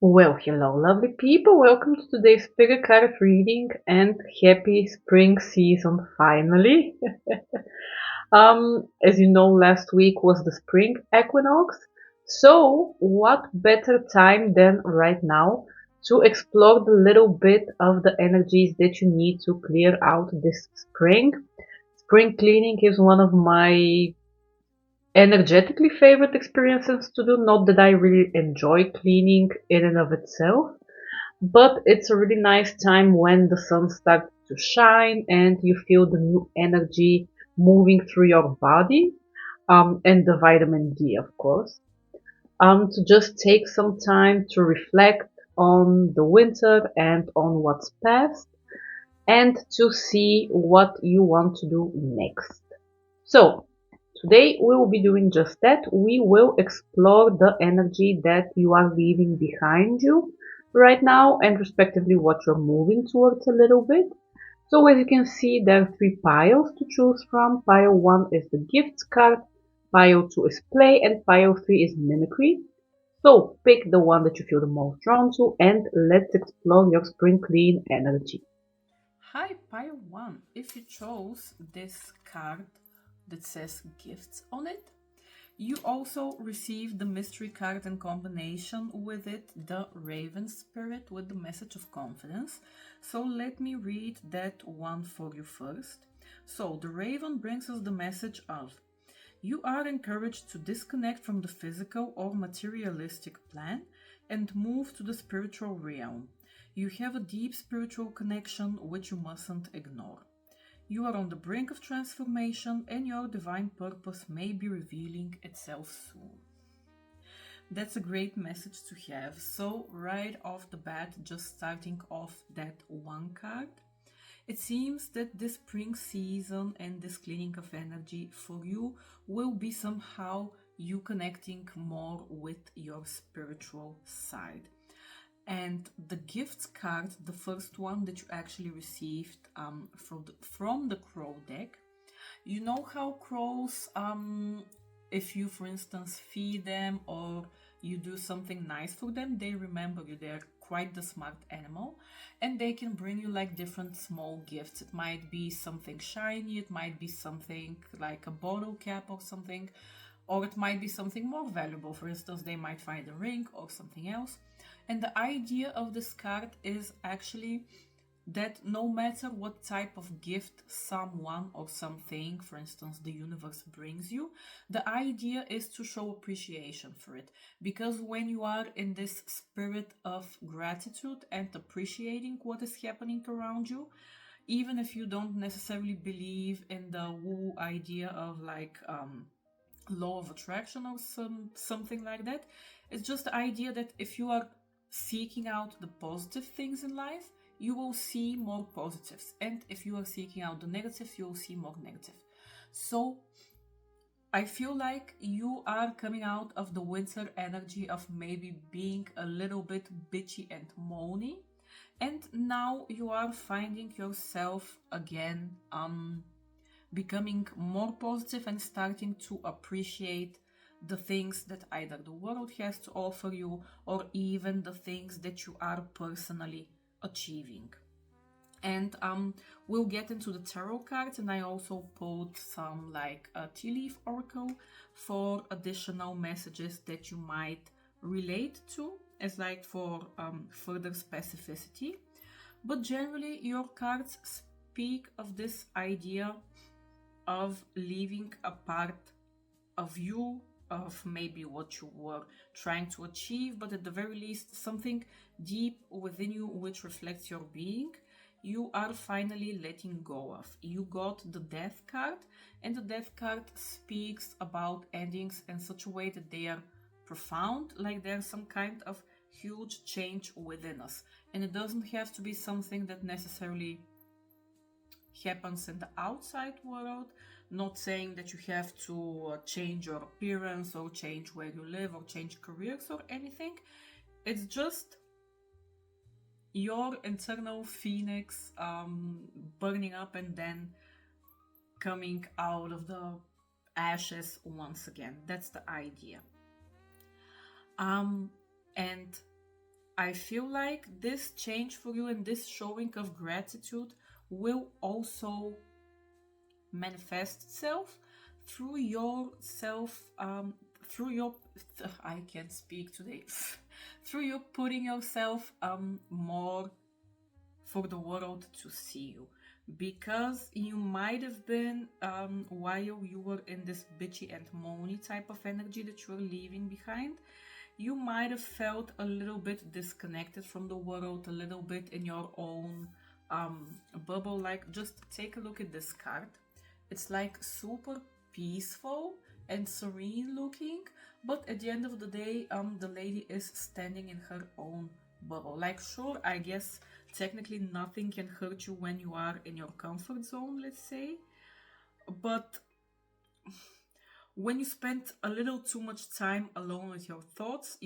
Well, hello, lovely people. Welcome to today's Spirit card reading and happy spring season finally. As you know, last week was the spring equinox. So, what better time than right now to explore the little bit of the energies that you need to clear out this spring? Spring cleaning is one of my energetically favorite experiences to do. Not that I really enjoy cleaning in and of itself, but it's a really nice time when the sun starts to shine and you feel the new energy moving through your body, and the vitamin D, of course. To just take some time to reflect on the winter and on what's past and to see what you want to do next. So, today we will be doing just that. We will explore the energy that you are leaving behind you right now and respectively what you're moving towards a little bit. So as you can see, there are three piles to choose from. Pile 1 is the gifts card, pile 2 is play, and pile 3 is mimicry. So pick the one that you feel the most drawn to and let's explore your spring clean energy. Hi, Pile 1. If you chose this card that says gifts on it, you also receive the mystery card and combination with it, the Raven Spirit with the message of confidence. So let me read that one for you first. So the Raven brings us the message of you are encouraged to disconnect from the physical or materialistic plane and move to the spiritual realm. You have a deep spiritual connection which you mustn't ignore. You are on the brink of transformation and your divine purpose may be revealing itself soon. That's a great message to have. So, right off the bat, just starting off that one card, it seems that this spring season and this cleaning of energy for you will be somehow you connecting more with your spiritual side. And the gifts card, the first one that you actually received from the crow deck, you know how crows, if you, for instance, feed them or you do something nice for them, they remember you. They're quite the smart animal and they can bring you like different small gifts. It might be something shiny, it might be something like a bottle cap or something, or it might be something more valuable. For instance, they might find a ring or something else. And the idea of this card is actually that no matter what type of gift someone or something, for instance, the universe brings you, the idea is to show appreciation for it. Because when you are in this spirit of gratitude and appreciating what is happening around you, even if you don't necessarily believe in the woo idea of like law of attraction or something like that, it's just the idea that if you are seeking out the positive things in life, you will see more positives. And if you are seeking out the negative, you will see more negative. So I feel like you are coming out of the winter energy of maybe being a little bit bitchy and moany. And now you are finding yourself again becoming more positive and starting to appreciate the things that either the world has to offer you or even the things that you are personally achieving. And we'll get into the tarot cards, and I also pulled some like a tea leaf oracle for additional messages that you might relate to as like for further specificity. But generally your cards speak of this idea of leaving a part of you, of maybe what you were trying to achieve, but at the very least, something deep within you which reflects your being, you are finally letting go of. You got the death card, and the death card speaks about endings in such a way that they are profound, like there's some kind of huge change within us. And it doesn't have to be something that necessarily happens in the outside world. Not saying that you have to change your appearance or change where you live or change careers or anything. It's just your internal phoenix burning up and then coming out of the ashes once again. That's the idea. And I feel like this change for you and this showing of gratitude will also manifest itself through your through your I can't speak today through you putting yourself more for the world to see you, because you might have been while you were in this bitchy and moany type of energy that you're leaving behind, you might have felt a little bit disconnected from the world, a little bit in your own bubble. Like, just take a look at this card. It's like super peaceful and serene looking, but at the end of the day, the lady is standing in her own bubble. Like, sure, I guess technically nothing can hurt you when you are in your comfort zone, let's say, but when you spend a little too much time alone with your thoughts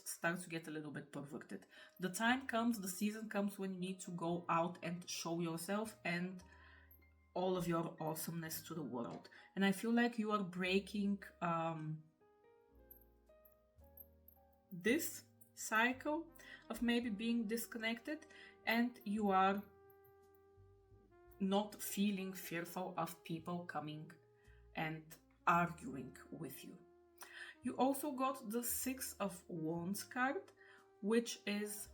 start to get a little bit perverted. The time comes, the season comes when you need to go out and show yourself and all of your awesomeness to the world. And I feel like you are breaking this cycle of maybe being disconnected, and you are not feeling fearful of people coming and arguing with you. You also got the Six of Wands card, which is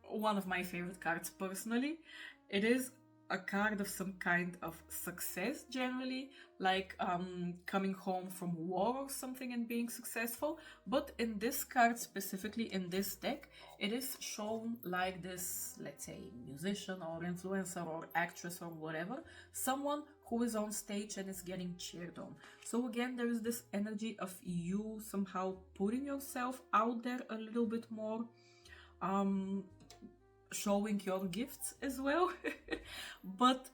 one of my favorite cards personally. It is a card of some kind of success generally, like coming home from war or something and being successful. But in this card, specifically in this deck, it is shown like this, let's say, musician or influencer or actress or whatever, someone who is on stage and is getting cheered on. So again, there is this energy of you somehow putting yourself out there a little bit more, showing your gifts as well. But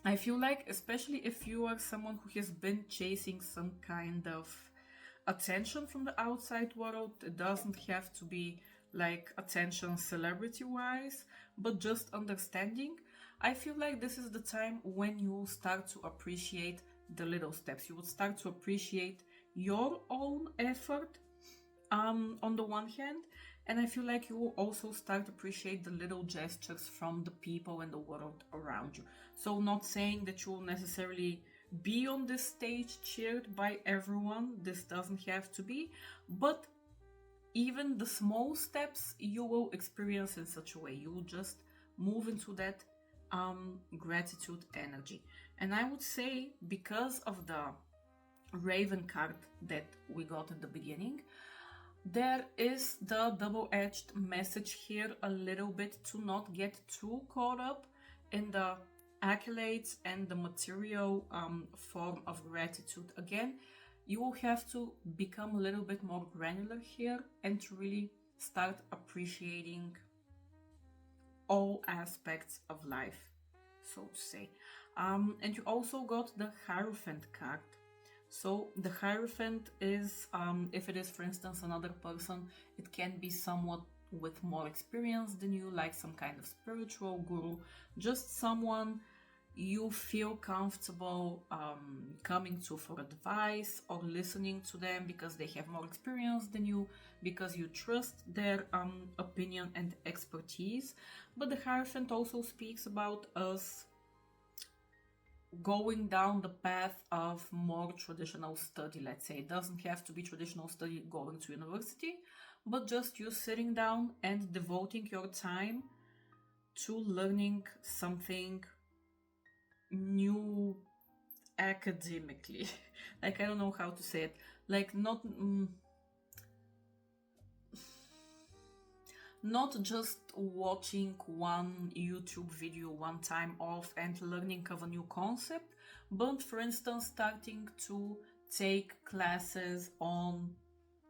I feel like, especially if you are someone who has been chasing some kind of attention from the outside world, it doesn't have to be like attention celebrity wise, but just understanding. I feel like this is the time when you start to appreciate the little steps. You would start to appreciate your own effort on the one hand, and I feel like you will also start to appreciate the little gestures from the people and the world around you. So not saying that you will necessarily be on this stage cheered by everyone, this doesn't have to be, but even the small steps you will experience in such a way. You will just move into that gratitude energy. And I would say, because of the Raven card that we got at the beginning, there is the double-edged message here a little bit, to not get too caught up in the accolades and the material form of gratitude. Again, you will have to become a little bit more granular here and to really start appreciating all aspects of life, so to say. And you also got the Hierophant card. So the Hierophant is, if it is, for instance, another person, it can be somewhat with more experience than you, like some kind of spiritual guru, just someone you feel comfortable coming to for advice or listening to them because they have more experience than you, because you trust their opinion and expertise. But the Hierophant also speaks about us going down the path of more traditional study, let's say. It doesn't have to be traditional study going to university, but just you sitting down and devoting your time to learning something new academically. Like, I don't know how to say it. Like, not just watching one YouTube video one time off and learning of a new concept, but for instance, starting to take classes on,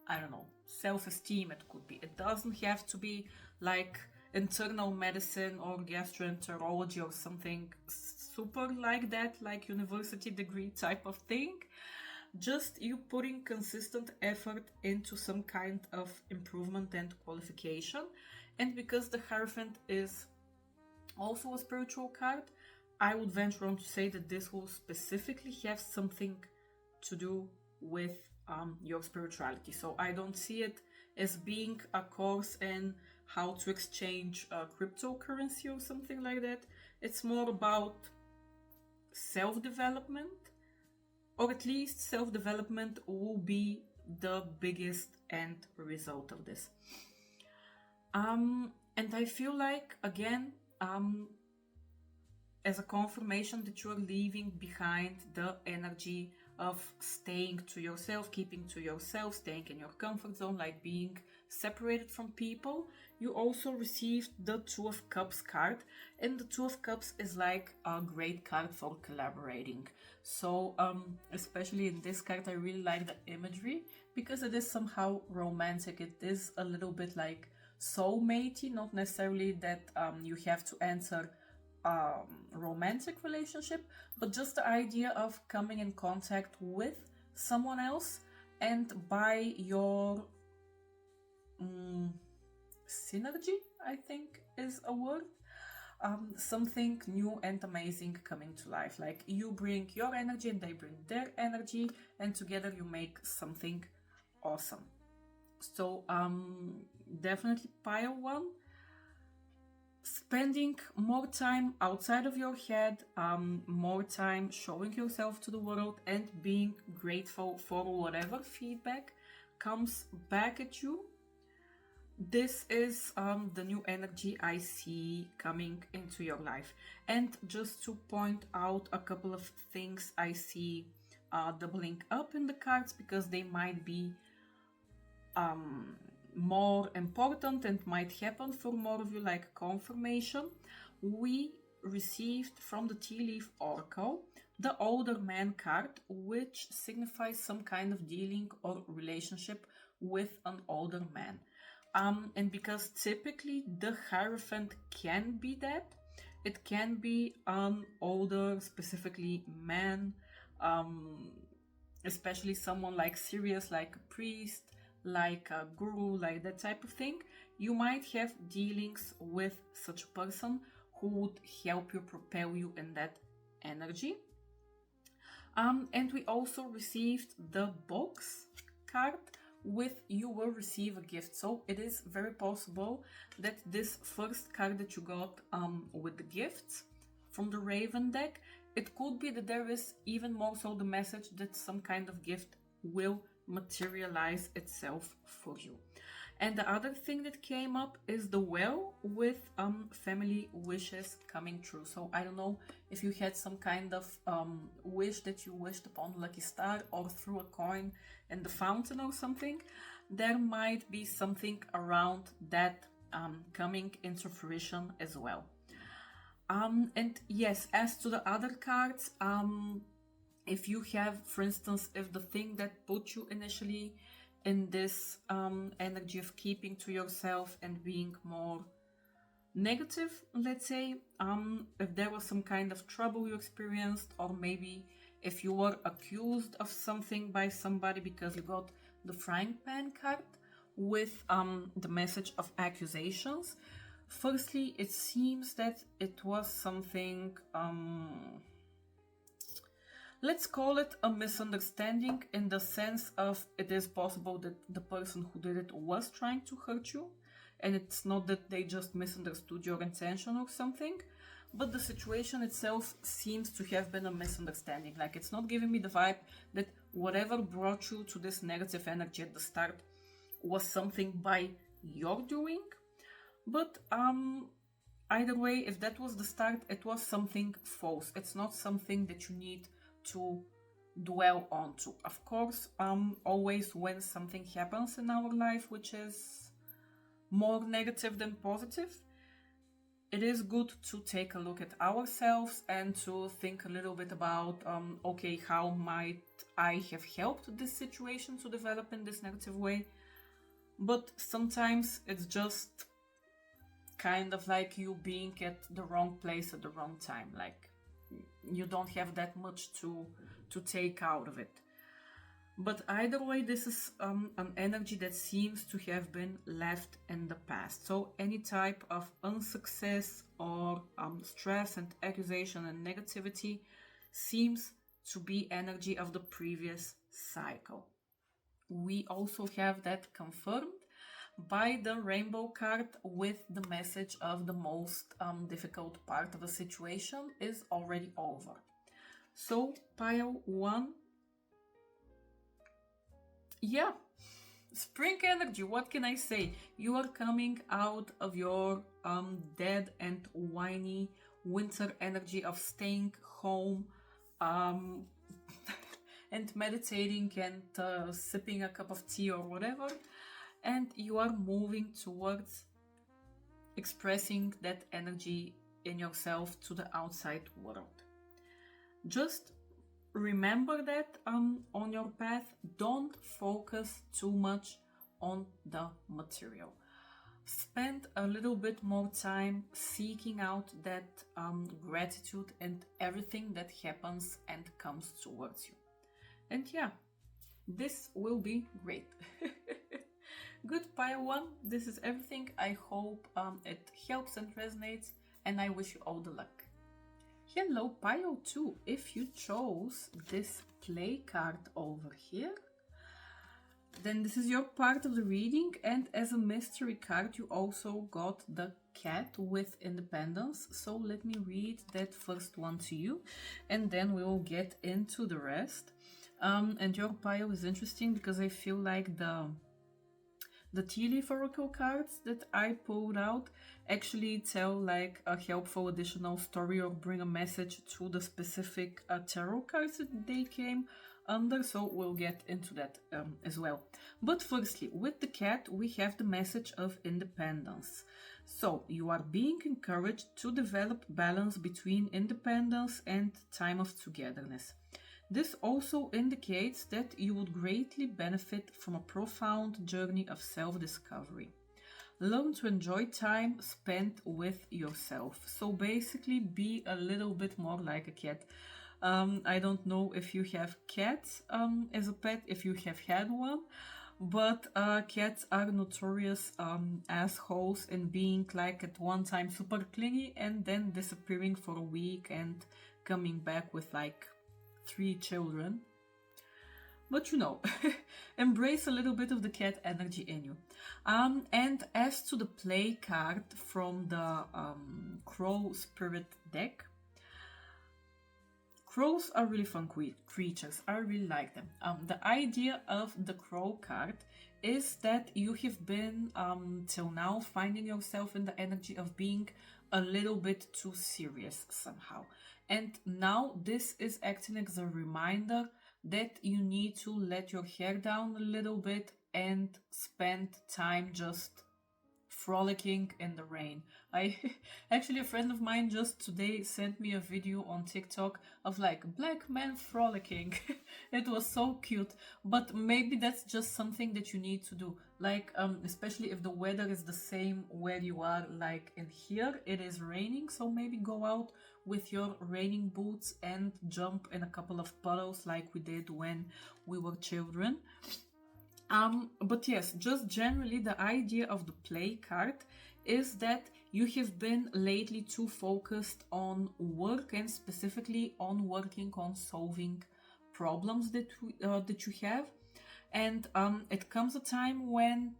I don't know, self-esteem. It could be. It doesn't have to be like internal medicine or gastroenterology or something super like that, like university degree type of thing. Just you putting consistent effort into some kind of improvement and qualification. And because the Hierophant is also a spiritual card, I would venture on to say that this will specifically have something to do with your spirituality. So I don't see it as being a course in how to exchange cryptocurrency or something like that. It's more about self-development, or at least self-development will be the biggest end result of this. And I feel like, again, as a confirmation that you are leaving behind the energy of staying to yourself, keeping to yourself, staying in your comfort zone, like being separated from people. You also received the Two of Cups card, and the Two of Cups is like a great card for collaborating. So especially in this card, I really like the imagery because it is somehow romantic. It is a little bit like soulmatey, not necessarily that you have to answer romantic relationship, but just the idea of coming in contact with someone else, and by your synergy, I think is a word, something new and amazing coming to life. Like you bring your energy and they bring their energy, and together you make something awesome. So definitely pile one. Spending more time outside of your head, more time showing yourself to the world and being grateful for whatever feedback comes back at you. This is the new energy I see coming into your life. And just to point out a couple of things I see doubling up in the cards, because they might be more important and might happen for more of you, like confirmation. We received from the Tea Leaf Oracle the Older Man card, which signifies some kind of dealing or relationship with an older man. And because typically the Hierophant can be that, it can be an older, specifically man, especially someone like serious, like a priest, like a guru, like that type of thing. You might have dealings with such a person who would help you, propel you in that energy. And we also received the Box card with You Will Receive a Gift. So it is very possible that this first card that you got with the gifts from the Raven deck, it could be that there is even more so the message that some kind of gift will materialize itself for you. And the other thing that came up is the Well, with family wishes coming true. So I don't know if you had some kind of wish that you wished upon Lucky Star or threw a coin in the fountain or something. There might be something around that coming into fruition as well. And yes, as to the other cards, if you have, for instance, if the thing that put you initially in this energy of keeping to yourself and being more negative, let's say, if there was some kind of trouble you experienced, or maybe if you were accused of something by somebody because you got the Frying Pan card with the message of accusations. Firstly, it seems that it was something, let's call it a misunderstanding, in the sense of it is possible that the person who did it was trying to hurt you, and it's not that they just misunderstood your intention or something, but the situation itself seems to have been a misunderstanding. Like, it's not giving me the vibe that whatever brought you to this negative energy at the start was something by your doing. But either way, if that was the start, it was something false. It's not something that you need to dwell onto. Of course, always when something happens in our life which is more negative than positive, it is good to take a look at ourselves and to think a little bit about, okay, how might I have helped this situation to develop in this negative way? But sometimes it's just kind of like you being at the wrong place at the wrong time. Like, you don't have that much to take out of it. But either way, this is an energy that seems to have been left in the past. So any type of unsuccess or stress and accusation and negativity seems to be energy of the previous cycle. We also have that confirmed by the rainbow card with the message of the most difficult part of the situation is already over. So pile 1, yeah, spring energy, what can I say? You are coming out of your dead and whiny winter energy of staying home and meditating and sipping a cup of tea or whatever, and you are moving towards expressing that energy in yourself to the outside world. Just remember that on your path, don't focus too much on the material. Spend a little bit more time seeking out that gratitude and everything that happens and comes towards you. And yeah, this will be great. Good, pile 1. This is everything. I hope it helps and resonates, and I wish you all the luck. Hello, pile 2. If you chose this play card over here, then this is your part of the reading, and as a mystery card you also got the cat with independence. So let me read that first one to you, and then we will get into the rest. And your pile is interesting because I feel like the tea leaf oracle cards that I pulled out actually tell like a helpful additional story or bring a message to the specific tarot cards that they came under, so we'll get into that as well. But firstly, with the cat, we have the message of independence. So you are being encouraged to develop balance between independence and time of togetherness. This also indicates that you would greatly benefit from a profound journey of self-discovery. Learn to enjoy time spent with yourself. So basically be a little bit more like a cat. I don't know if you have cats as a pet, if you have had one, but cats are notorious assholes in being like at one time super clingy and then disappearing for a week and coming back with like 3 children. But you know, embrace a little bit of the cat energy in you. And as to the play card from the Crow Spirit deck, crows are really fun creatures. I really like them. The idea of the crow card is that you have been till now finding yourself in the energy of being a little bit too serious somehow. And now this is acting as a reminder that you need to let your hair down a little bit and spend time just frolicking in the rain. Actually, a friend of mine just today sent me a video on TikTok of like black men frolicking. It was so cute, but maybe that's just something that you need to do. Like, especially if the weather is the same where you are, like in here, it is raining. So maybe go out with your raining boots and jump in a couple of puddles like we did when we were children. But yes, just generally the idea of the play card is that you have been lately too focused on work and specifically on working on solving problems that you have, and it comes a time when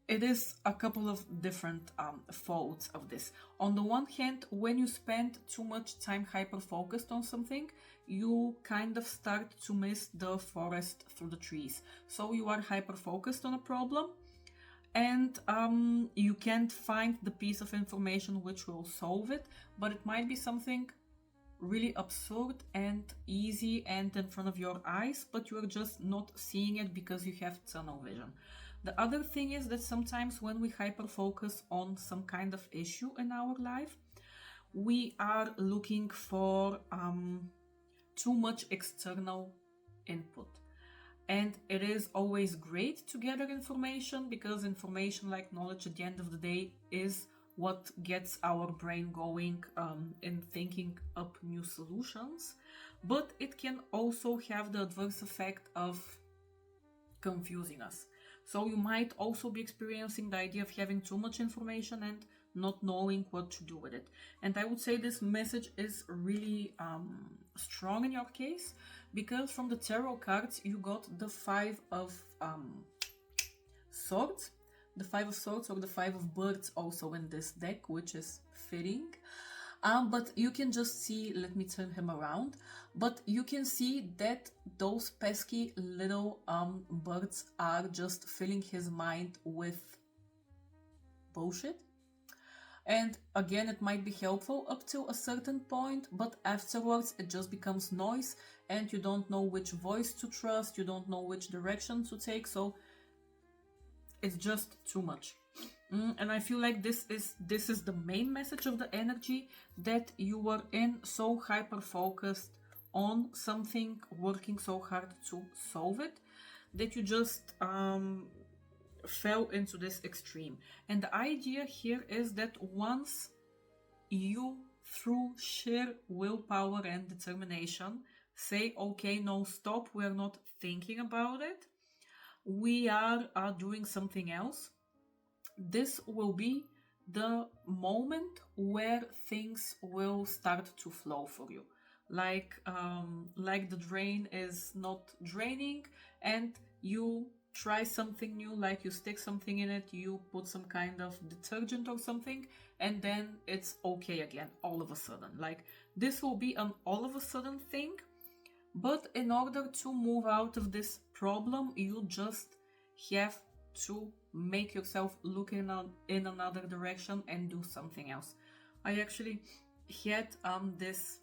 it is a couple of different faults of this. On the one hand, when you spend too much time hyper-focused on something, you kind of start to miss the forest through the trees. So you are hyper-focused on a problem, and you can't find the piece of information which will solve it, but it might be something really absurd and easy and in front of your eyes, but you're just not seeing it because you have tunnel vision. The other thing is that sometimes when we hyper focus on some kind of issue in our life, we are looking for too much external input. And it is always great to gather information, because information, like knowledge at the end of the day, is what gets our brain going in thinking up new solutions. But it can also have the adverse effect of confusing us. So you might also be experiencing the idea of having too much information and not knowing what to do with it. And I would say this message is really strong in your case, because from the tarot cards you got the 5 of Swords. the Five of Swords or the Five of Birds also in this deck, which is fitting. But you can just see, let me turn him around, but you can see that those pesky little birds are just filling his mind with bullshit. And again, it might be helpful up to a certain point, but afterwards it just becomes noise and you don't know which voice to trust, you don't know which direction to take, so it's just too much. And I feel like this is the main message of the energy, that you were in so hyper focused on something, working so hard to solve it, that you just fell into this extreme. And the idea here is that once you, through sheer willpower and determination, say, okay, no, stop, we're not thinking about it, we are doing something else, this will be the moment where things will start to flow for you. Like the drain is not draining and you try something new, like you stick something in it, you put some kind of detergent or something, and then it's okay again all of a sudden. Like this will be an all of a sudden thing, but in order to move out of this problem, you just have to make yourself look in another direction and do something else. I actually had this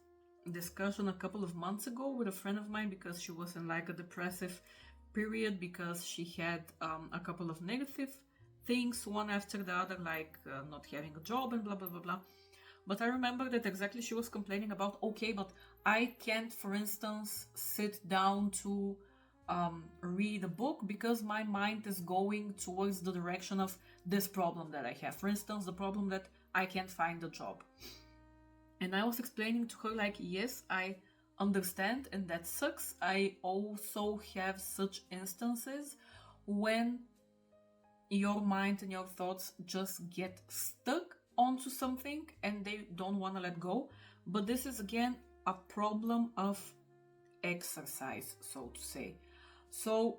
discussion a couple of months ago with a friend of mine, because she was in like a depressive period because she had a couple of negative things one after the other, like not having a job and blah blah blah blah. But I remember that exactly she was complaining about, okay, but I can't, for instance, sit down to read a book because my mind is going towards the direction of this problem that I have. For instance, the problem that I can't find a job. And I was explaining to her, like, yes, I understand, and that sucks. I also have such instances when your mind and your thoughts just get stuck onto something and they don't want to let go. But this is again a problem of exercise, so to say. So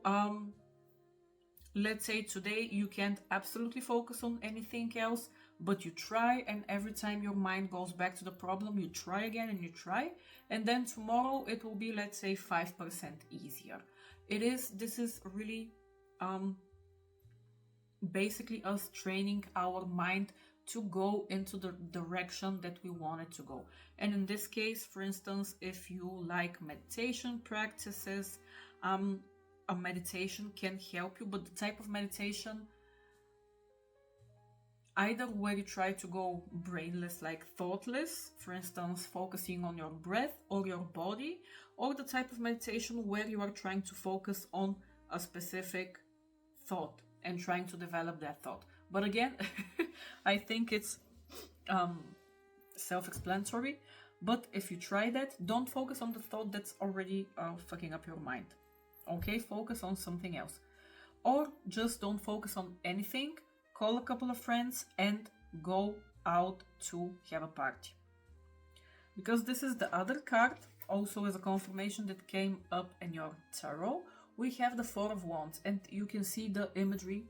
let's say today you can't absolutely focus on anything else, but you try, and every time your mind goes back to the problem, you try again and you try, and then tomorrow it will be, let's say, 5% easier. This is really basically us training our mind to go into the direction that we want it to go. And in this case, for instance, if you like meditation practices, a meditation can help you, but the type of meditation, either where you try to go brainless, like thoughtless, for instance, focusing on your breath or your body, or the type of meditation where you are trying to focus on a specific thought and trying to develop that thought. But again, I think it's self-explanatory. But if you try that, don't focus on the thought that's already fucking up your mind. Okay, focus on something else. Or just don't focus on anything, call a couple of friends and go out to have a party. Because this is the other card, also as a confirmation that came up in your tarot. We have the Four of Wands, and you can see the imagery.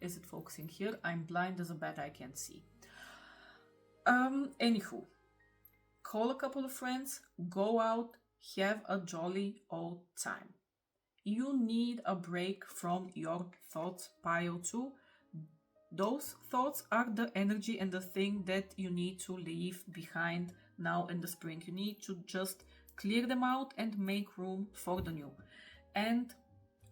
Is it focusing here? I'm blind as a bat, I can't see. Anywho, call a couple of friends, go out, have a jolly old time. You need a break from your thoughts pile too. Those thoughts are the energy and the thing that you need to leave behind now in the spring. You need to just clear them out and make room for the new. And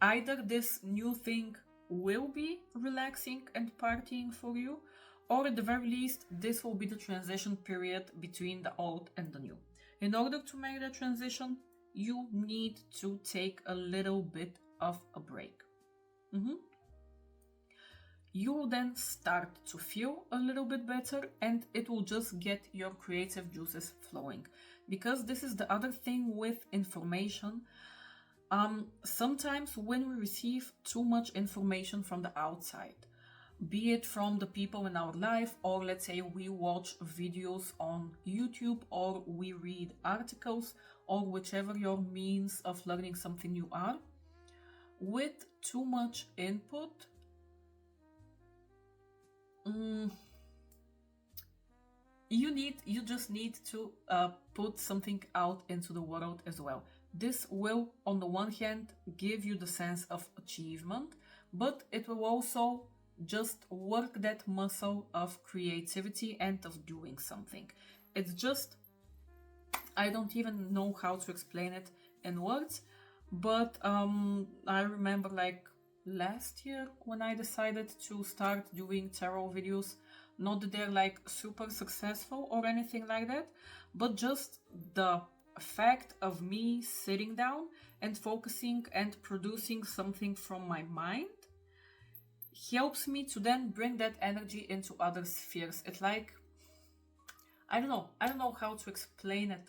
either this new thing will be relaxing and partying for you, or at the very least, this will be the transition period between the old and the new. In order to make that transition, you need to take a little bit of a break. You will then start to feel a little bit better, and it will just get your creative juices flowing. Because this is the other thing with information. Sometimes when we receive too much information from the outside, be it from the people in our life, or let's say we watch videos on YouTube, or we read articles, or whichever your means of learning something new are, with too much input, mm, you just need to put something out into the world as well. This will, on the one hand, give you the sense of achievement, but it will also just work that muscle of creativity and of doing something. It's just, I don't even know how to explain it in words, but I remember like last year when I decided to start doing tarot videos. Not that they're like super successful or anything like that, but just the fact of me sitting down and focusing and producing something from my mind helps me to then bring that energy into other spheres. It's like, I don't know how to explain it.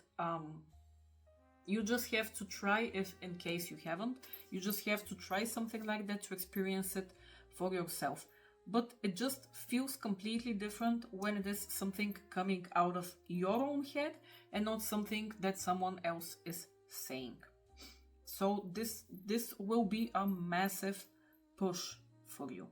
You just have to try, if in case you haven't, you just have to try something like that to experience it for yourself. But it just feels completely different when it is something coming out of your own head and not something that someone else is saying. So this will be a massive push for you.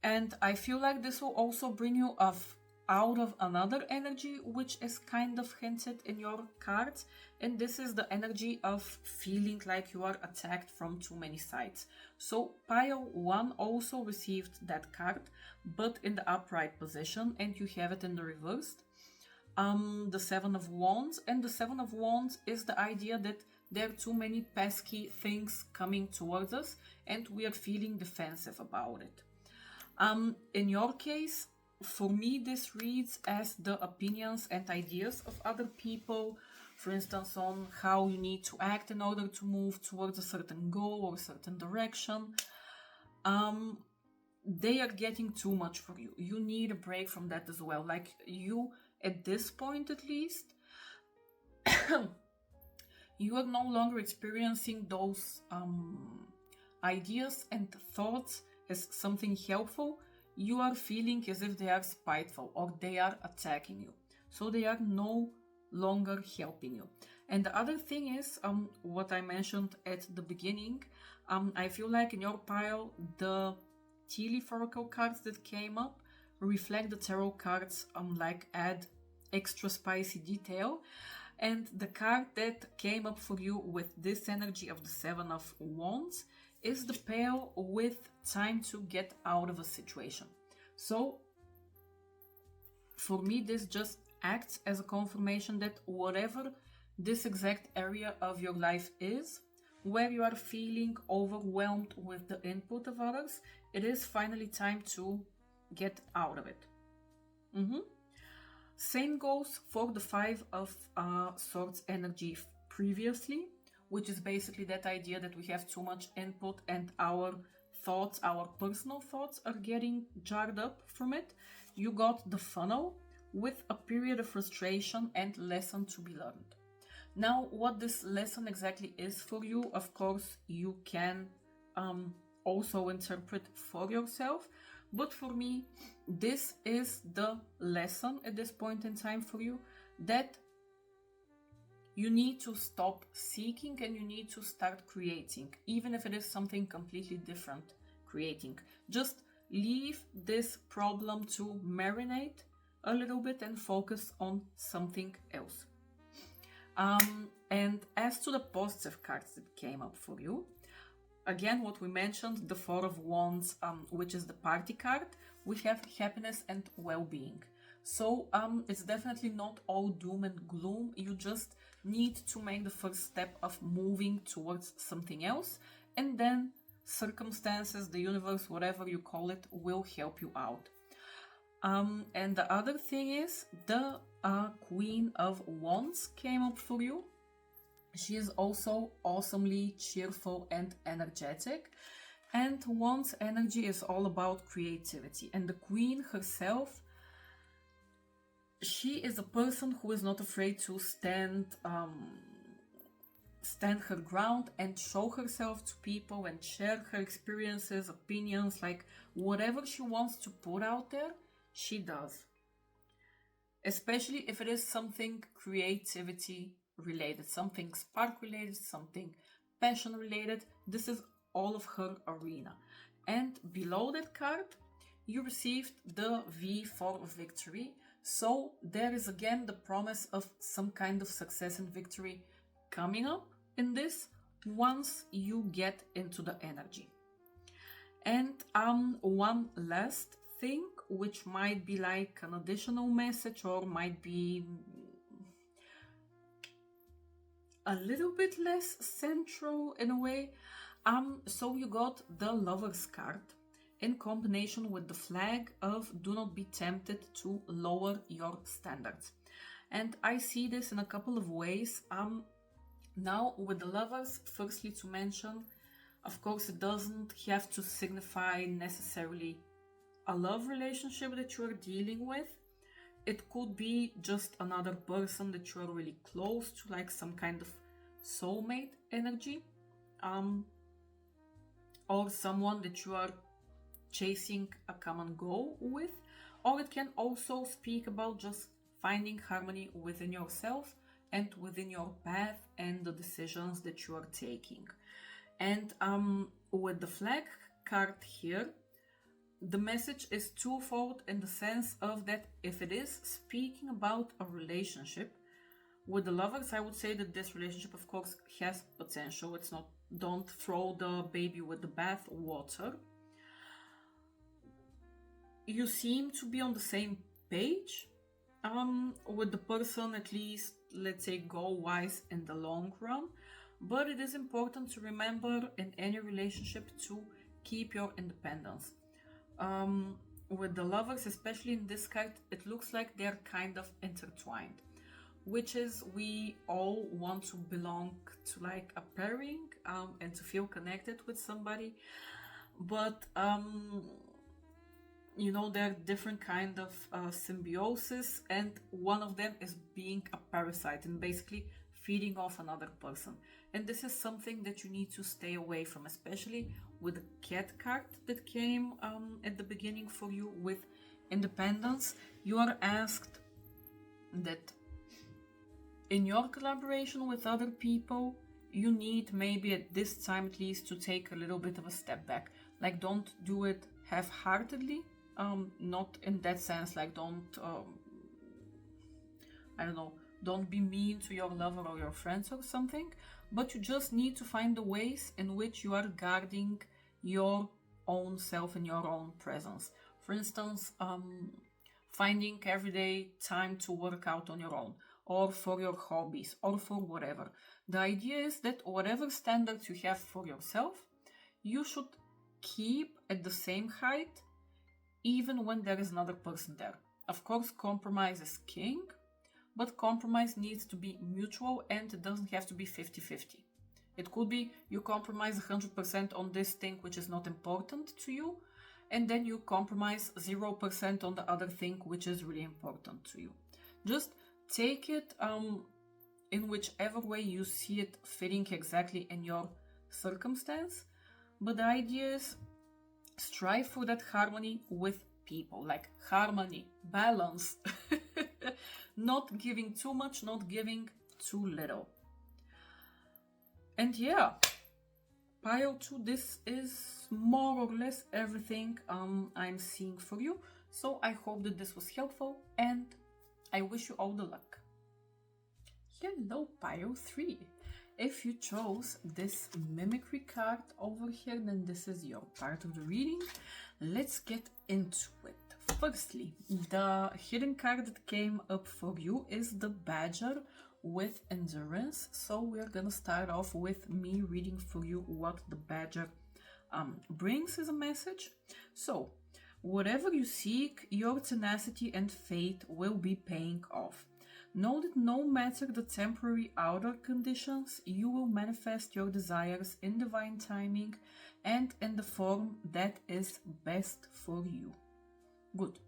And I feel like this will also bring you out of another energy, which is kind of hinted in your cards. And this is the energy of feeling like you are attacked from too many sides. So pile 1 also received that card, but in the upright position, and you have it in the reversed. The 7 of Wands, and the 7 of Wands is the idea that there are too many pesky things coming towards us and we are feeling defensive about it. In your case, for me, this reads as the opinions and ideas of other people, for instance, on how you need to act in order to move towards a certain goal or a certain direction. They are getting too much for you. You need a break from that as well. Like you, at this point at least, you are no longer experiencing those ideas and thoughts as something helpful. You are feeling as if they are spiteful or they are attacking you. So they are no longer helping you. And the other thing is, what I mentioned at the beginning, I feel like in your pile, the tea leaf oracle cards that came up reflect the tarot cards, like add extra spicy detail. And the card that came up for you with this energy of the 7 of Wands is the pair with time to get out of a situation. So for me, this just acts as a confirmation that whatever this exact area of your life is, where you are feeling overwhelmed with the input of others, it is finally time to get out of it. Same goes for the 5 of Swords energy previously, which is basically that idea that we have too much input and our thoughts, our personal thoughts are getting jarred up from it. You got the funnel with a period of frustration and lesson to be learned. Now, what this lesson exactly is for you, of course, you can also interpret for yourself. But for me, this is the lesson at this point in time for you, that you need to stop seeking and you need to start creating, even if it is something completely different. Creating. Just leave this problem to marinate a little bit and focus on something else. And as to the positive cards that came up for you, again, what we mentioned, the 4 of Wands, which is the party card, we have happiness and well-being. So it's definitely not all doom and gloom. You just need to make the first step of moving towards something else, and then circumstances, the universe, whatever you call it, will help you out. And the other thing is the Queen of Wands came up for you. She is also awesomely cheerful and energetic. And Wands energy is all about creativity. And the Queen herself, she is a person who is not afraid to stand her ground and show herself to people and share her experiences, opinions, like whatever she wants to put out there, she does. Especially if it is something creativity related, something spark related, something passion related. This is all of her arena. And below that card, you received the V for victory. So there is again the promise of some kind of success and victory coming up in this once you get into the energy. And one last thing, which might be like an additional message or might be a little bit less central in a way. So you got the Lover's card in combination with the flag of do not be tempted to lower your standards. And I see this in a couple of ways. Now with the Lovers, firstly to mention, of course it doesn't have to signify necessarily a love relationship that you are dealing with. It could be just another person that you are really close to, like some kind of soulmate energy, or someone that you are chasing a common goal with. Or it can also speak about just finding harmony within yourself and within your path and the decisions that you are taking. And with the flag card here, the message is twofold in the sense of that if it is speaking about a relationship with the Lovers, I would say that this relationship, of course, has potential. It's not, don't throw the baby with the bath water. You seem to be on the same page with the person, at least, let's say, goal-wise in the long run. But it is important to remember in any relationship to keep your independence. With the Lovers, especially in this card, it looks like they're kind of intertwined, which is we all want to belong to like a pairing and to feel connected with somebody, but you know, there are different kind of symbiosis, and one of them is being a parasite and basically feeding off another person. And this is something that you need to stay away from, especially with the cat card that came at the beginning for you with independence. You are asked that in your collaboration with other people, you need maybe at this time at least to take a little bit of a step back. Like, don't do it half-heartedly. Not in that sense, like don't, I don't know, don't be mean to your lover or your friends or something, but you just need to find the ways in which you are guarding your own self and your own presence. For instance, finding everyday time to work out on your own, or for your hobbies, or for whatever. The idea is that whatever standards you have for yourself, you should keep at the same height even when there is another person there. Of course, compromise is king, but compromise needs to be mutual and it doesn't have to be 50-50. It could be you compromise 100% on this thing which is not important to you, and then you compromise 0% on the other thing which is really important to you. Just take it in whichever way you see it fitting exactly in your circumstance, but the idea is strive for that harmony with people, like harmony, balance, not giving too much, not giving too little. And yeah, pile 2, this is more or less everything I'm seeing for you. So I hope that this was helpful and I wish you all the luck. Hello, pile 3. If you chose this mimicry card over here, then this is your part of the reading. Let's get into it. Firstly, the hidden card that came up for you is the Badger with Endurance. So we're gonna start off with me reading for you what the Badger brings as a message. So, whatever you seek, your tenacity and faith will be paying off. Know that no matter the temporary outer conditions, you will manifest your desires in divine timing and in the form that is best for you. Good.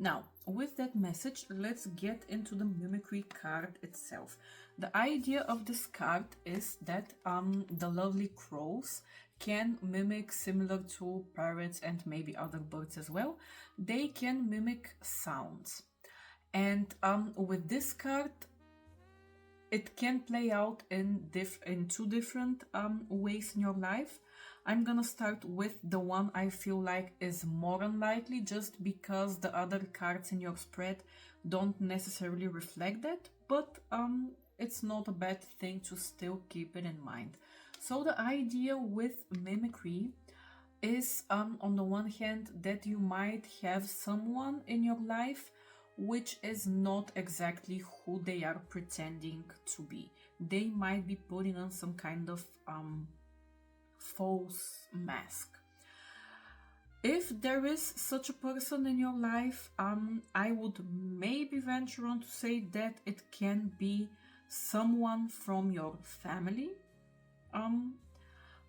Now, with that message, let's get into the mimicry card itself. The idea of this card is that the lovely crows can mimic, similar to parrots and maybe other birds as well. They can mimic sounds. And with this card, it can play out in two different ways in your life. I'm gonna start with the one I feel like is more unlikely, just because the other cards in your spread don't necessarily reflect that, but it's not a bad thing to still keep it in mind. So the idea with mimicry is, on the one hand, that you might have someone in your life which is not exactly who they are pretending to be. They might be putting on some kind of false mask. If there is such a person in your life, I would maybe venture on to say that it can be someone from your family.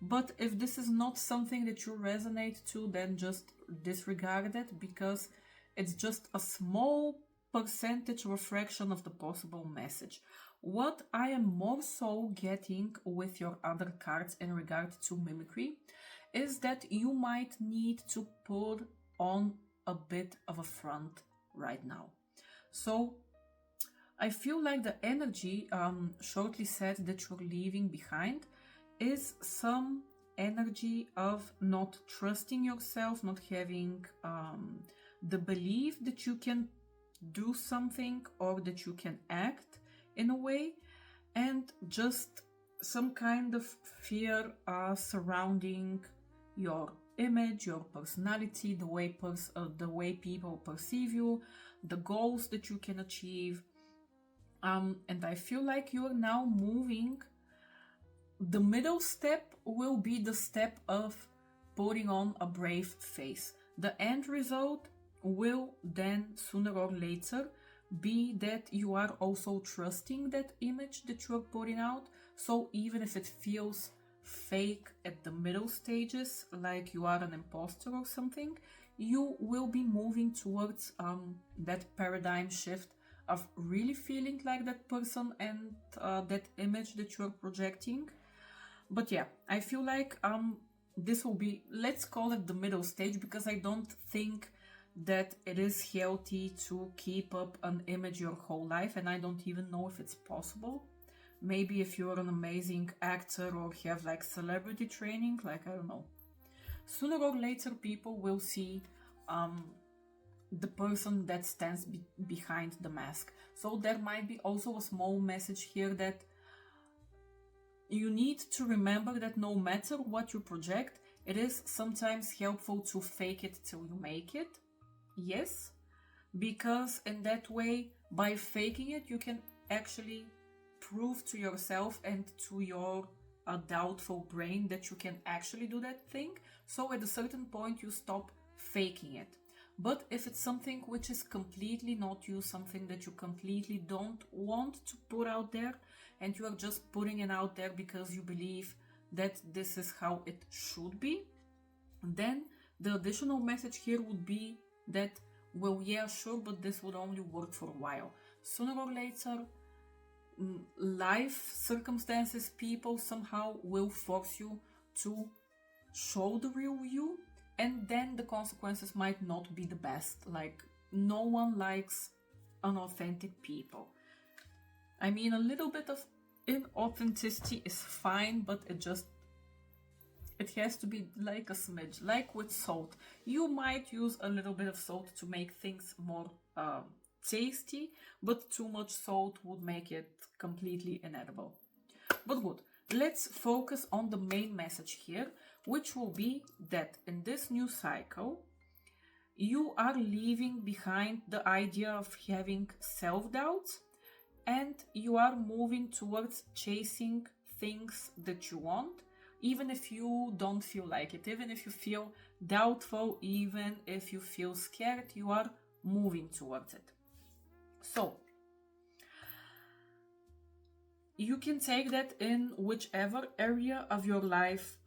But if this is not something that you resonate to, then just disregard it, because it's just a small percentage or a fraction of the possible message. What I am more so getting with your other cards in regard to mimicry is that you might need to put on a bit of a front right now. So I feel like the energy shortly said that you're leaving behind is some energy of not trusting yourself, not having the belief that you can do something or that you can act in a way, and just some kind of fear surrounding your image, your personality, the way people perceive you, the goals that you can achieve. And I feel like you are now moving. The middle step will be the step of putting on a brave face. The end result will then, sooner or later, be that you are also trusting that image that you are putting out. So even if it feels fake at the middle stages, like you are an imposter or something, you will be moving towards that paradigm shift of really feeling like that person and that image that you are projecting. But yeah, I feel like this will be, let's call it the middle stage, because I don't think that it is healthy to keep up an image your whole life, and I don't even know if it's possible. Maybe if you're an amazing actor or have like celebrity training, like I don't know. Sooner or later people will see the person that stands behind the mask. So there might be also a small message here that you need to remember that no matter what you project, it is sometimes helpful to fake it till you make it. Yes, because in that way, by faking it, you can actually prove to yourself and to your doubtful brain that you can actually do that thing. So at a certain point, you stop faking it. But if it's something which is completely not you, something that you completely don't want to put out there, and you are just putting it out there because you believe that this is how it should be, then the additional message here would be that, well, yeah, sure, but this would only work for a while. Sooner or later, life circumstances, people somehow will force you to show the real you, and then the consequences might not be the best. Like, no one likes unauthentic people. I mean, a little bit of inauthenticity is fine, but it has to be like a smidge, like with salt. You might use a little bit of salt to make things more tasty, but too much salt would make it completely inedible. But good, let's focus on the main message here, which will be that in this new cycle, you are leaving behind the idea of having self-doubts, and you are moving towards chasing things that you want, even if you don't feel like it, even if you feel doubtful, even if you feel scared, you are moving towards it. So you can take that in whichever area of your life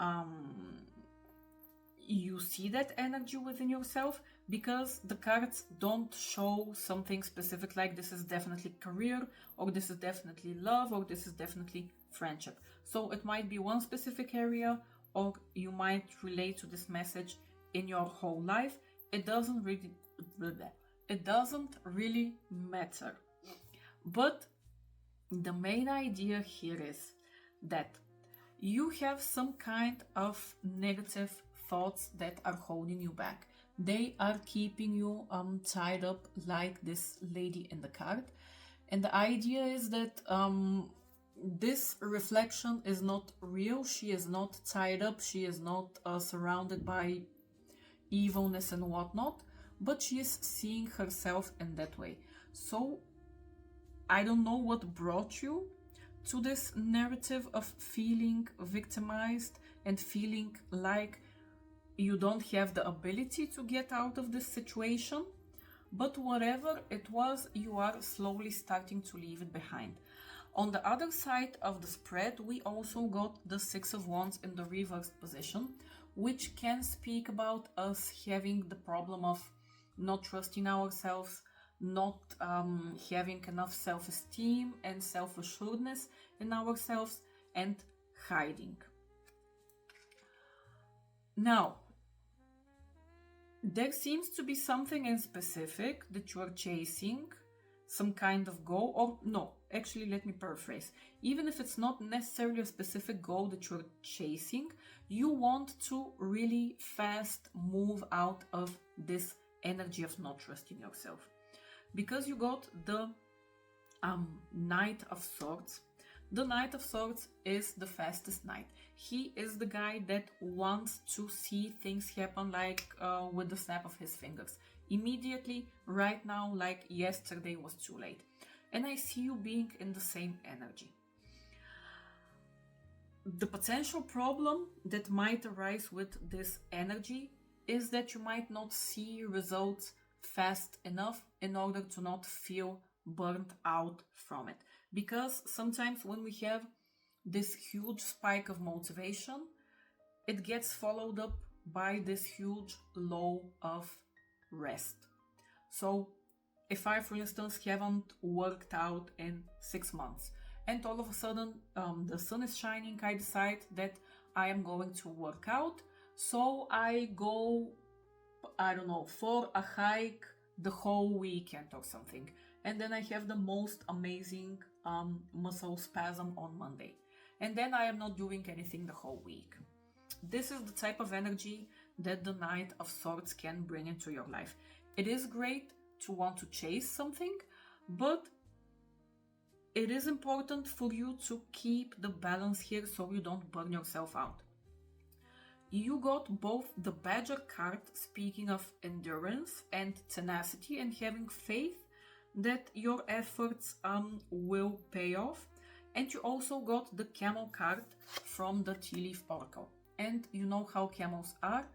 you see that energy within yourself, because the cards don't show something specific like this is definitely career, or this is definitely love, or this is definitely friendship. So it might be one specific area, or you might relate to this message in your whole life. It doesn't really matter. But the main idea here is that You have some kind of negative thoughts that are holding you back. They are keeping you tied up like this lady in the card. And the idea is that this reflection is not real. She is not tied up. She is not surrounded by evilness and whatnot, but she is seeing herself in that way. So I don't know what brought you to this narrative of feeling victimized and feeling like you don't have the ability to get out of this situation, but whatever it was, you are slowly starting to leave it behind. On the other side of the spread, we also got the Six of Wands in the reversed position, which can speak about us having the problem of not trusting ourselves, not having enough self-esteem and self-assuredness in ourselves, and hiding. Now, there seems to be something in specific that you are chasing, some kind of goal, or no, actually let me paraphrase. Even if it's not necessarily a specific goal that you're chasing, you want to really fast move out of this energy of not trusting yourself. Because you got the Knight of Swords. The Knight of Swords is the fastest knight. He is the guy that wants to see things happen like with the snap of his fingers. Immediately, right now, like yesterday was too late. And I see you being in the same energy. The potential problem that might arise with this energy is that you might not see results fast enough in order to not feel burnt out from it. Because sometimes when we have this huge spike of motivation, it gets followed up by this huge low of rest. So if I, for instance, haven't worked out in 6 months, and all of a sudden the sun is shining, I decide that I am going to work out. So I go, I don't know, for a hike the whole weekend or something. And then I have the most amazing muscle spasm on Monday. And then I am not doing anything the whole week. This is the type of energy that the Knight of Swords can bring into your life. It is great to want to chase something, but it is important for you to keep the balance here so you don't burn yourself out. You got both the Badger card, speaking of endurance and tenacity and having faith that your efforts will pay off. And you also got the Camel card from the Tea Leaf Oracle. And you know how camels are.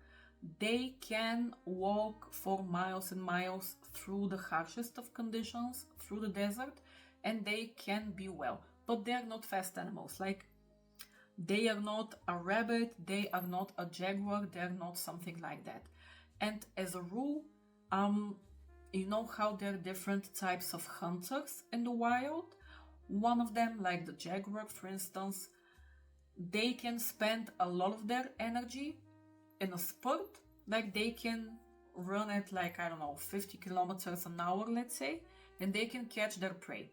They can walk for miles and miles through the harshest of conditions, through the desert, and they can be well. But they are not fast animals. Like, they are not a rabbit, they are not a jaguar, they are not something like that. And as a rule, you know how there are different types of hunters in the wild? One of them, like the jaguar, for instance, they can spend a lot of their energy in a spurt. Like, they can run at, like, I don't know, 50 kilometers an hour, let's say, and they can catch their prey.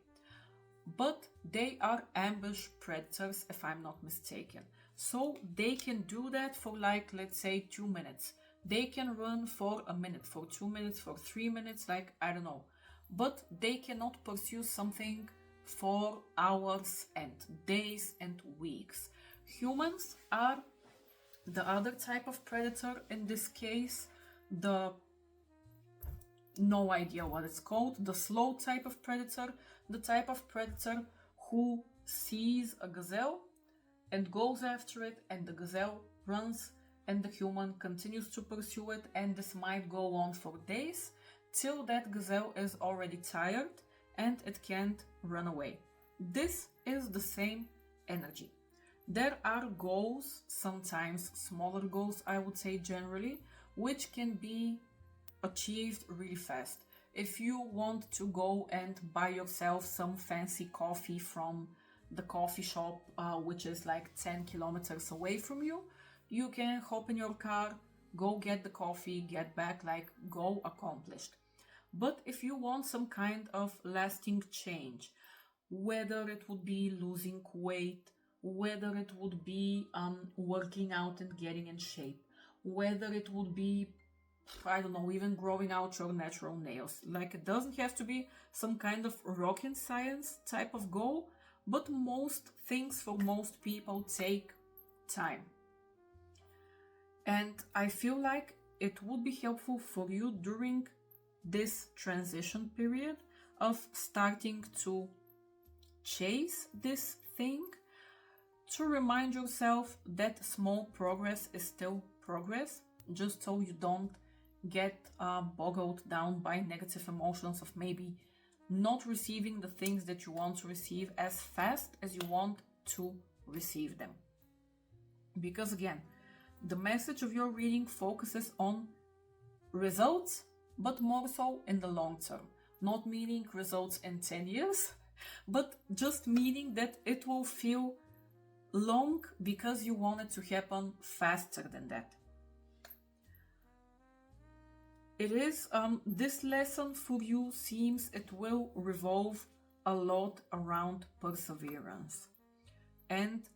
But they are ambush predators, if I'm not mistaken. So they can do that for, like, let's say 2 minutes. They can run for a minute, for 2 minutes, for 3 minutes, like, I don't know. But they cannot pursue something for hours and days and weeks. Humans are the other type of predator in this case, no idea what it's called, the slow type of predator, the type of predator who sees a gazelle and goes after it, and the gazelle runs and the human continues to pursue it, and this might go on for days till that gazelle is already tired and it can't run away. This is the same energy. There are goals, sometimes smaller goals, I would say generally, which can be achieved really fast. If you want to go and buy yourself some fancy coffee from the coffee shop, which is like 10 kilometers away from you, you can hop in your car, go get the coffee, get back, like, go accomplished. But if you want some kind of lasting change, whether it would be losing weight, whether it would be working out and getting in shape, whether it would be, I don't know, even growing out your natural nails. Like, it doesn't have to be some kind of rocket science type of goal, but most things for most people take time. And I feel like it would be helpful for you during this transition period of starting to chase this thing, to remind yourself that small progress is still progress, just so you don't get boggled down by negative emotions of maybe not receiving the things that you want to receive as fast as you want to receive them. Because again, the message of your reading focuses on results, but more so in the long term. Not meaning results in 10 years, but just meaning that it will feel long because you want it to happen faster than that. It is, this lesson for you seems it will revolve a lot around perseverance and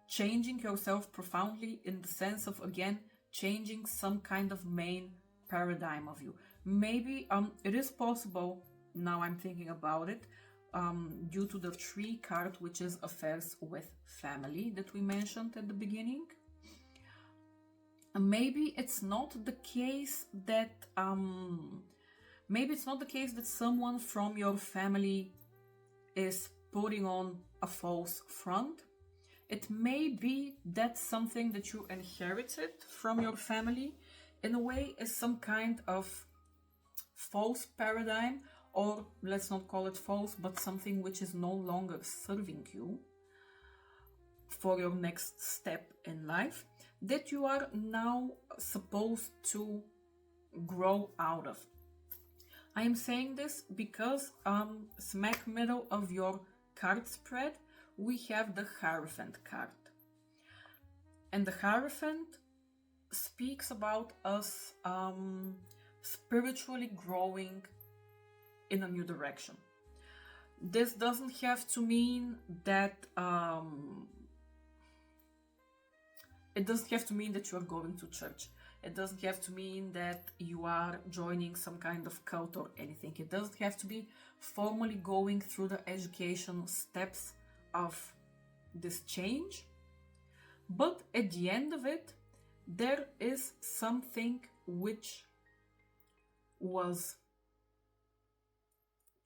changing yourself profoundly, in the sense of, again, changing some kind of main paradigm of you. Maybe it is possible, now I'm thinking about it, due to the tree card, which is affairs with family that we mentioned at the beginning. Maybe it's not the case that someone from your family is putting on a false front. It may be that something that you inherited from your family, in a way, is some kind of false paradigm, or let's not call it false, but something which is no longer serving you for your next step in life, that you are now supposed to grow out of. I am saying this because smack middle of your card spread, we have the Hierophant card. And the Hierophant speaks about us spiritually growing in a new direction. This doesn't have to mean that it doesn't have to mean that you are going to church. It doesn't have to mean that you are joining some kind of cult or anything. It doesn't have to be formally going through the education steps of this change. But at the end of it, there is something which was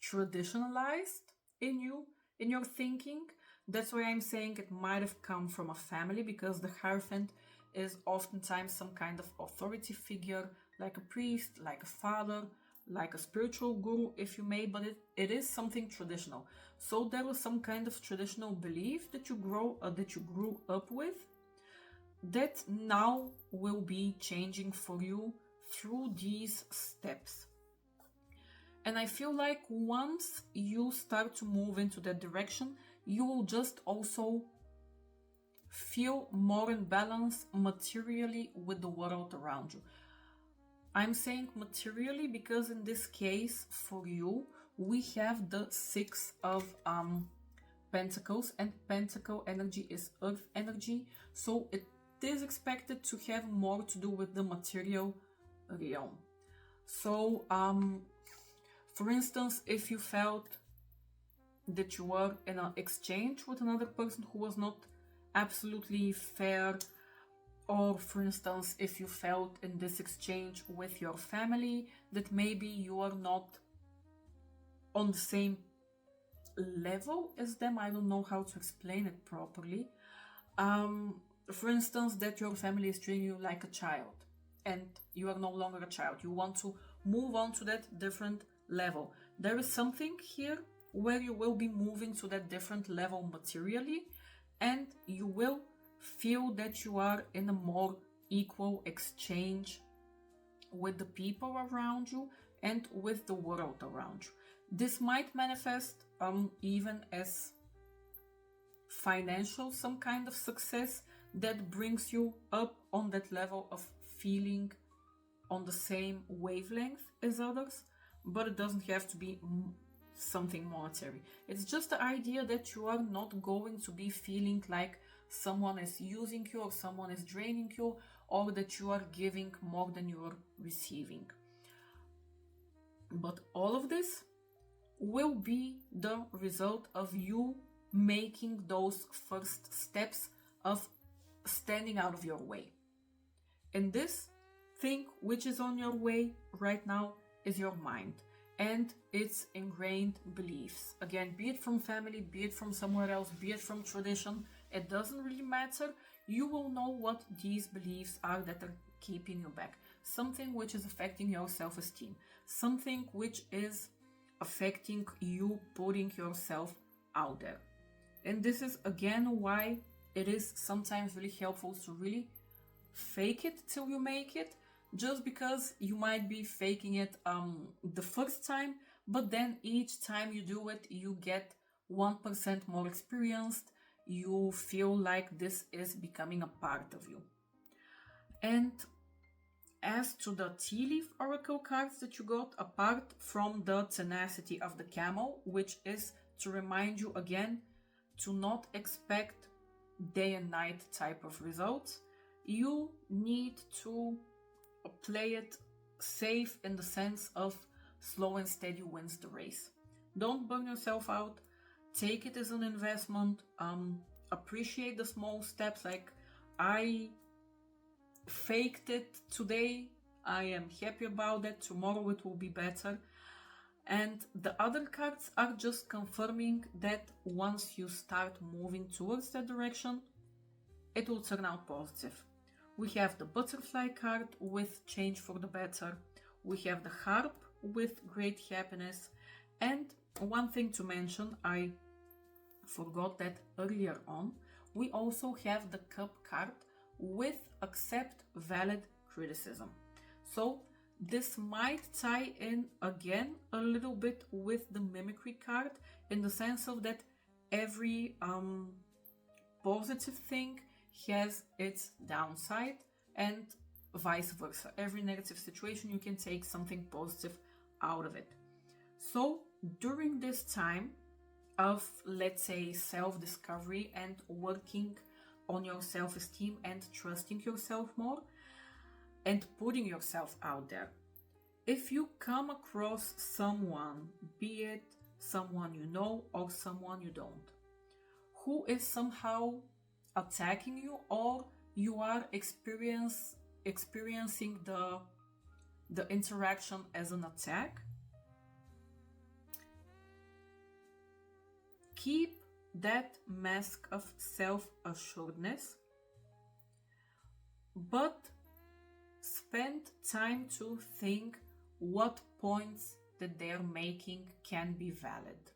traditionalized in you, in your thinking. That's why I'm saying it might have come from a family, because the Hierophant is oftentimes some kind of authority figure, like a priest, like a father, like a spiritual guru, if you may, but it is something traditional. So there was some kind of traditional belief that you grew up with, that now will be changing for you through these steps. And I feel like once you start to move into that direction, you will just also feel more in balance materially with the world around you. I'm saying materially because in this case, for you, we have the Six of Pentacles, and Pentacle energy is Earth energy, so it is expected to have more to do with the material realm. So, for instance, if you felt that you were in an exchange with another person who was not absolutely fair, or for instance, if you felt in this exchange with your family that maybe you are not on the same level as them, I don't know how to explain it properly. For instance, that your family is treating you like a child and you are no longer a child. You want to move on to that different level. There is something here where you will be moving to that different level materially, and you will feel that you are in a more equal exchange with the people around you and with the world around you. This might manifest even as financial, some kind of success that brings you up on that level of feeling on the same wavelength as others, but it doesn't have to be something monetary. It's just the idea that you are not going to be feeling like someone is using you or someone is draining you, or that you are giving more than you are receiving. But all of this will be the result of you making those first steps of standing out of your way. And this thing which is on your way right now is your mind and its ingrained beliefs. Again, be it from family, be it from somewhere else, be it from tradition, it doesn't really matter. You will know what these beliefs are that are keeping you back. Something which is affecting your self-esteem. Something which is affecting you putting yourself out there. And this is again why it is sometimes really helpful to really fake it till you make it. Just because you might be faking it the first time, but then each time you do it, you get 1% more experienced. You feel like this is becoming a part of you. And as to the tea leaf oracle cards that you got, apart from the tenacity of the camel, which is to remind you again to not expect day and night type of results, you need to play it safe in the sense of slow and steady wins the race. Don't burn yourself out. Take it as an investment. Appreciate the small steps. Like, I faked it today. I am happy about that. Tomorrow it will be better. And the other cards are just confirming that once you start moving towards that direction, it will turn out positive. We have the butterfly card with change for the better. We have the harp with great happiness. And one thing to mention, I forgot that earlier on, we also have the cup card with accept valid criticism. So this might tie in again a little bit with the mimicry card, in the sense of that every positive thing has its downside, and vice versa. Every negative situation, you can take something positive out of it. So during this time of, let's say, self-discovery and working on your self-esteem and trusting yourself more and putting yourself out there, if you come across someone, be it someone you know or someone you don't, who is somehow attacking you, or you are experiencing the interaction as an attack, keep that mask of self-assuredness, but spend time to think what points that they're making can be valid.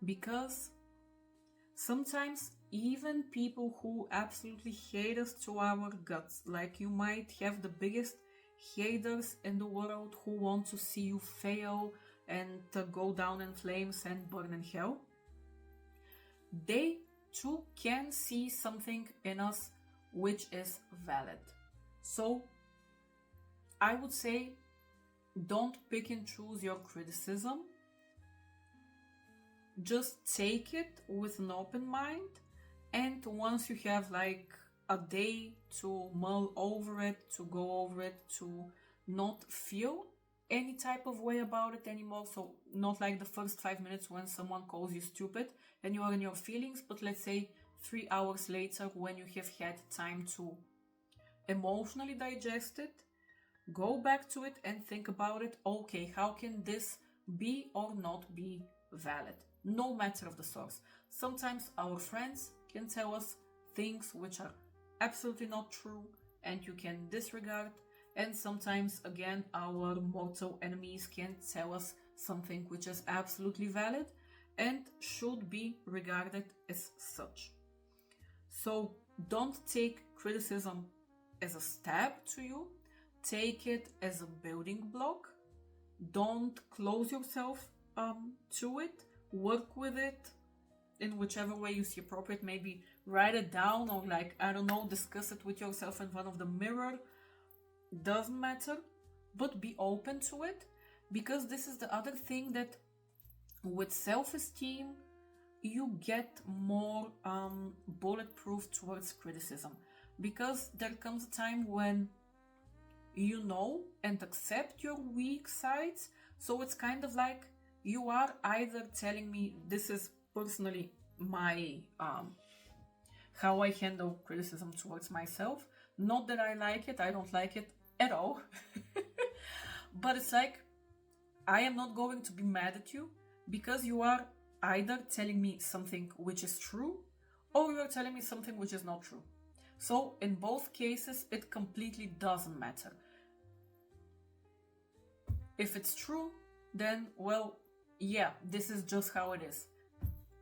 Because sometimes even people who absolutely hate us to our guts, like you might have the biggest haters in the world who want to see you fail and to go down in flames and burn in hell, they too can see something in us which is valid. So I would say, don't pick and choose your criticism. Just take it with an open mind, and once you have like a day to mull over it, to go over it, to not feel any type of way about it anymore, so not like the first 5 minutes when someone calls you stupid and you are in your feelings, but let's say 3 hours later when you have had time to emotionally digest it, go back to it and think about it. Okay, how can this be or not be valid? No matter of the source. Sometimes our friends can tell us things which are absolutely not true and you can disregard. And sometimes, again, our mortal enemies can tell us something which is absolutely valid and should be regarded as such. So don't take criticism as a stab to you. Take it as a building block. Don't close yourself to it. Work with it in whichever way you see appropriate. Maybe write it down, or like, I don't know, discuss it with yourself in front of the mirror. Doesn't matter, but be open to it, because this is the other thing that with self-esteem, you get more bulletproof towards criticism, because there comes a time when you know and accept your weak sides. So it's kind of like you are either telling me this is personally my how I handle criticism towards myself. Not that I like it, I don't like it at all. But it's like, I am not going to be mad at you, because you are either telling me something which is true, or you are telling me something which is not true. So in both cases, it completely doesn't matter. If it's true, then, well, yeah, this is just how it is.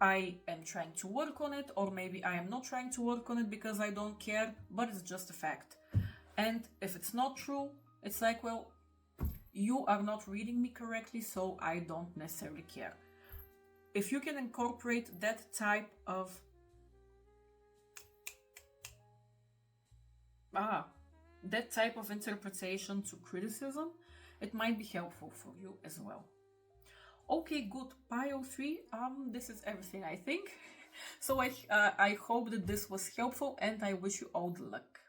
I am trying to work on it, or maybe I am not trying to work on it because I don't care, but it's just a fact. And if it's not true, it's like, well, you are not reading me correctly, so I don't necessarily care. If you can incorporate that type of interpretation to criticism, it might be helpful for you as well. Okay, good. Pile 3, this is everything, I think. So I hope that this was helpful, and I wish you all the luck.